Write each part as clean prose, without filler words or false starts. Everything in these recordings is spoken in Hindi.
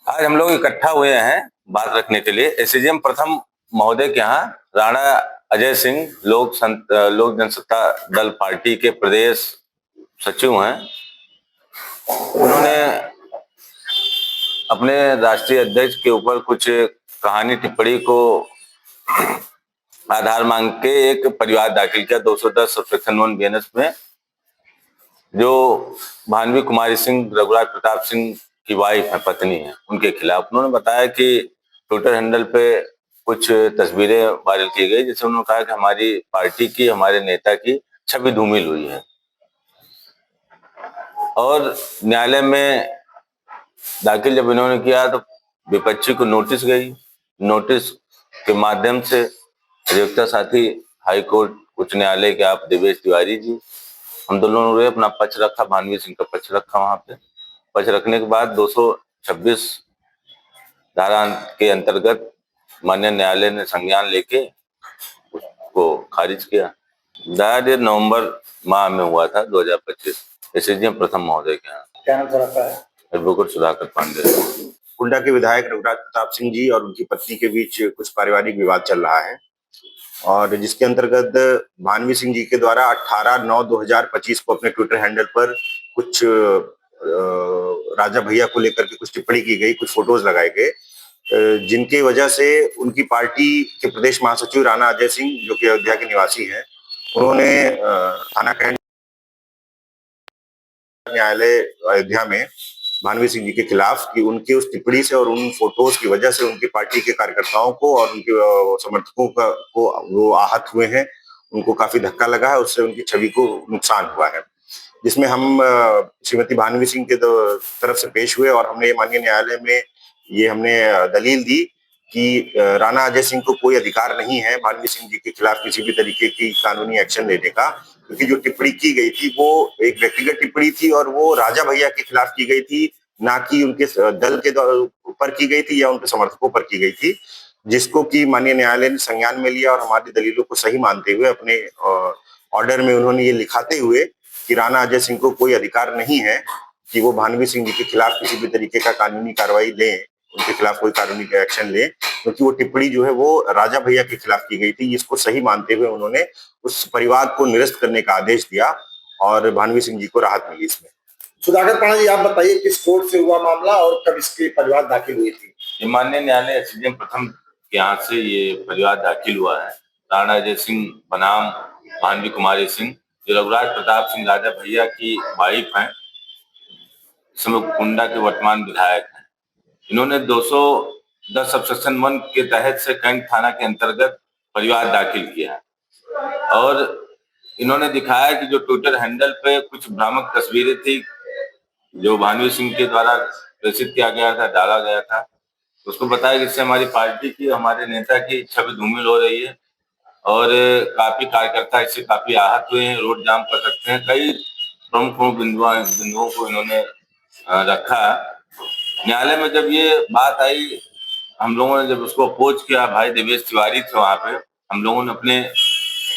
आज हम लोग इकट्ठा हुए हैं बात रखने के लिए एसडीएम प्रथम महोदय के यहाँ। राणा अजय सिंह लोक जनसत्ता दल पार्टी के प्रदेश सचिव हैं। उन्होंने अपने राष्ट्रीय अध्यक्ष के ऊपर कुछ कहानी टिप्पणी को आधार मांग के एक परिवार दाखिल किया 210 सब्सेक्शन 1 बीएनएस में, जो भानवी कुमारी सिंह रघुराज प्रताप सिंह की वाइफ है, पत्नी है, उनके खिलाफ। उन्होंने बताया कि ट्विटर हैंडल पे कुछ तस्वीरें वायरल की गई, जिससे उन्होंने कहा कि हमारी पार्टी की, हमारे नेता की छवि धूमिल हुई है। और न्यायालय में दाखिल जब इन्होंने किया तो विपक्षी को नोटिस गई। नोटिस के माध्यम से अधिवक्ता साथी हाई कोर्ट उच्च न्यायालय के आप देवेश तिवारी जी, हम दोनों ने अपना पक्ष रखा, भानवी सिंह का पक्ष रखा। वहां पे पक्ष रखने के बाद 226 धारा के अंतर्गत माननीय न्यायालय ने संज्ञान लेके उसको खारिज किया। दायर नवंबर माह में हुआ था 2025 एसडीएम प्रथम महोदय के यहाँ। क्या नाम सर आपका है? एडवोकेट सुधाकर पांडे। कुंडा के विधायक रघुराज प्रताप सिंह जी और उनकी पत्नी के बीच कुछ पारिवारिक विवाद चल रहा है, और जिसके अंतर्गत भानवी सिंह जी के द्वारा 18/9/2025 को अपने ट्विटर हैंडल पर कुछ राजा भैया को लेकर के कुछ टिप्पणी की गई, कुछ फोटोज लगाए गए, जिनकी वजह से उनकी पार्टी के प्रदेश महासचिव राणा अजय सिंह, जो कि अयोध्या के निवासी हैं, उन्होंने थाना कैंट न्यायालय अयोध्या में भानवी सिंह जी के खिलाफ कि उनके उस टिप्पणी से और उन फोटोज की वजह से उनकी पार्टी के कार्यकर्ताओं को और उनके समर्थकों को वो आहत हुए हैं, उनको काफी धक्का लगा है, उससे उनकी छवि को नुकसान हुआ है। जिसमें हम श्रीमती भानवी सिंह के तरफ से पेश हुए और हमने माननीय न्यायालय में ये हमने दलील दी कि राणा अजय सिंह को कोई अधिकार नहीं है भानवी सिंह जी के खिलाफ किसी भी तरीके की कानूनी एक्शन लेने का, क्योंकि जो टिप्पणी की गई थी वो एक व्यक्तिगत टिप्पणी थी और वो राजा भैया के खिलाफ की गई थी, ना कि उनके दल के ऊपर की गई थी या उनके समर्थकों पर की गई थी, जिसको कि माननीय न्यायालय ने संज्ञान में लिया और हमारी दलीलों को सही मानते हुए अपने ऑर्डर में उन्होंने ये लिखाते हुए कि राणा अजय सिंह को कोई अधिकार नहीं है कि वो भानवी सिंह जी के खिलाफ किसी भी तरीके का कानूनी कार्रवाई लें, उनके खिलाफ कोई कानूनी एक्शन लें, क्योंकि वो टिप्पणी जो है वो राजा भैया के खिलाफ की गई थी। इसको सही मानते हुए उन्होंने उस परिवार को निरस्त करने का आदेश दिया और भानवी सिंह जी को राहत मिली इसमें। सुधाकर पांडे जी, आप बताइए किस कोर्ट से हुआ मामला और कब इसकी परिवार दाखिल हुई थी? ये माननीय न्यायालय एसडीएम प्रथम के यहाँ से ये परिवार दाखिल हुआ है। राणा अजय सिंह बनाम भानवी कुमारी सिंह, जो रघुराज प्रताप सिंह राजा भैया की वाइफ हैं, समय कुंडा के वर्तमान विधायक हैं। इन्होंने 210 सबसेक्शन 1 के तहत से कैंट थाना के अंतर्गत परिवार दाखिल किया और इन्होंने दिखाया कि जो ट्विटर हैंडल पे कुछ भ्रामक तस्वीरें थी जो भानवी सिंह के द्वारा प्रेषित किया गया था, डाला गया था, उसको बताया कि इससे हमारी पार्टी की, हमारे नेता की छवि धूमिल हो रही है और काफी कार्यकर्ता इससे काफी आहत हुए हैं, रोड जाम कर सकते हैं। कई प्रमुख बिंदुओं को इन्होंने रखा। न्यायालय में जब ये बात आई, हम लोगों ने जब उसको अपोज किया, भाई देवेश तिवारी थे वहां पे, हम लोगों ने अपने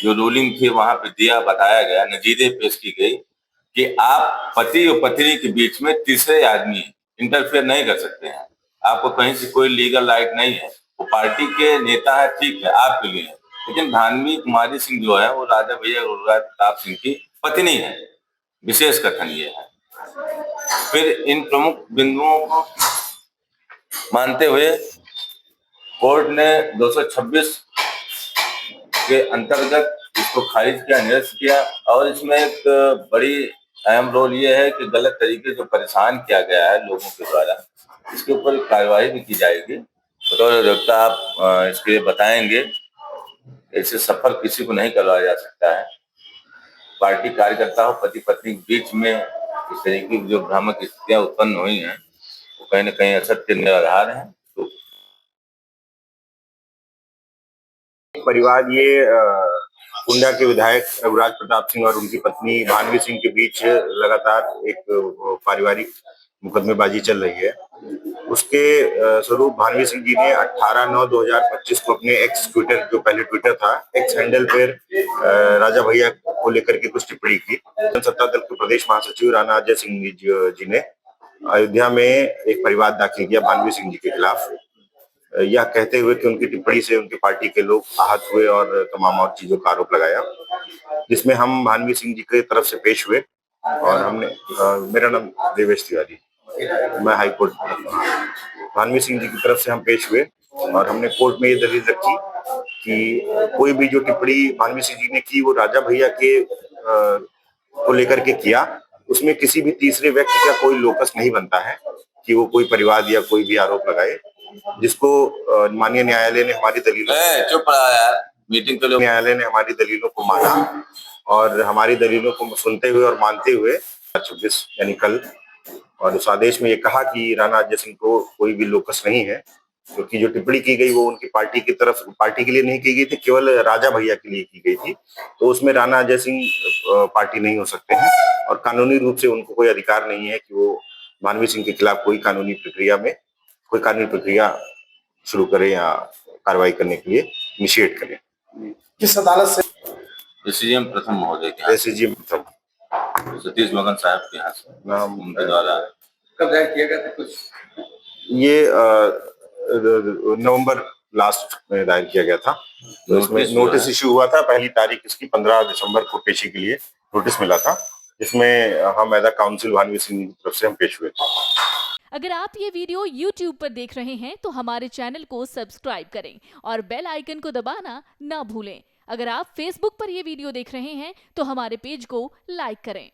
जो रूलिंग थी वहां पे दिया, बताया गया, नजीरें पेश की गई कि आप पति और पत्नी के बीच में तीसरे आदमी इंटरफेयर नहीं कर सकते हैं। आपको कहीं से कोई लीगल राइट नहीं है। वो पार्टी के नेता है, ठीक है, आपके लिए है, लेकिन भानवी कुमारी सिंह जो है वो राजा भैया रघुराज प्रताप सिंह की पत्नी है। विशेष कथन ये है। फिर इन प्रमुख बिंदुओं को मानते हुए कोर्ट ने 226 के अंतर्गत इसको खारिज किया, निरस्त किया। और इसमें एक बड़ी अहम रोल ये है कि गलत तरीके से परेशान किया गया है लोगों के द्वारा, इसके ऊपर कार्रवाई भी की जाएगी। तो अधिवक्ता आप इसके लिए बताएंगे। ऐसे सफर किसी को नहीं करवाया जा सकता है। पार्टी कार्यकर्ताओं, पति पत्नी के बीच में इस तरीके की जो भ्रामक स्थितियां उत्पन्न हुई हैं वो कहीं न कहीं असत्य निराधार है। तो परिवार ये कुंडा के विधायक रघुराज प्रताप सिंह और उनकी पत्नी भानवी सिंह के बीच लगातार एक पारिवारिक मुकदमेबाजी चल रही है। उसके स्वरूप भानवी सिंह जी ने 18/9/2025 को अपने एक्स ट्विटर, जो पहले ट्विटर था, एक्स हैंडल पर राजा भैया को लेकर के कुछ टिप्पणी की। जनसत्ता दल के प्रदेश महासचिव राणा अजय सिंह जी ने अयोध्या में एक परिवाद दाखिल किया भानवी सिंह जी के खिलाफ, यह कहते हुए कि उनकी टिप्पणी से उनकी पार्टी के लोग आहत हुए और तमाम और चीजों का आरोप लगाया, जिसमें हम भानवी सिंह जी की तरफ से पेश हुए और हमने मेरा नाम देवेश तिवारी, मैं हाई कोर्ट भानवी सिंह जी की तरफ से हम पेश हुए और हमने कोर्ट में ये दलील रखी कि कोई भी जो टिप्पणी भानवी सिंह जी ने की वो राजा भैया के को लेकर के किया, उसमें किसी भी तीसरे व्यक्ति का कोई लोकस नहीं बनता है कि वो कोई परिवाद या कोई भी आरोप लगाए, जिसको माननीय न्यायालय ने हमारी दलीलों चुप रहा यार, मीटिंग तो न्यायालय ने हमारी दलीलों को माना और हमारी दलीलों को सुनते हुए और मानते हुए 26 यानी कल, और उस आदेश में ये कहा कि राणा अजय सिंह को कोई भी लोकस नहीं है, क्योंकि जो टिप्पणी की गई वो उनकी पार्टी की तरफ पार्टी के लिए नहीं की गई थी, केवल राजा भैया के लिए की गई थी। तो उसमें राणा अजय सिंह पार्टी नहीं हो सकते हैं और कानूनी रूप से उनको कोई अधिकार नहीं है कि वो भानवी सिंह के खिलाफ कोई कानूनी प्रक्रिया शुरू करे या कार्रवाई करने के लिए इनिशिएट करें। किस अदालत से? एसीजीएम प्रथम महोदय के एसीजी प्रथम सतीश मगन साहब के यहाँ से उनके द्वारा कब दायर किया गया था कुछ? ये नवंबर लास्ट में दायर किया गया था। तो इसमें नोटिस इशू हुआ था, पहली तारीख इसकी 15 दिसंबर को पेशी के लिए नोटिस मिला था, जिसमें हम as a council Bhanvi Singh की तरफ से हम पेश हुए थे। अगर आप ये वीडियो YouTube पर देख रहे हैं तो हमारे चैनल को सब्सक्राइब करें और बेल आइकन को दबाना ना भूलें। अगर आप Facebook पर ये वीडियो देख रहे हैं तो हमारे पेज को लाइक करें।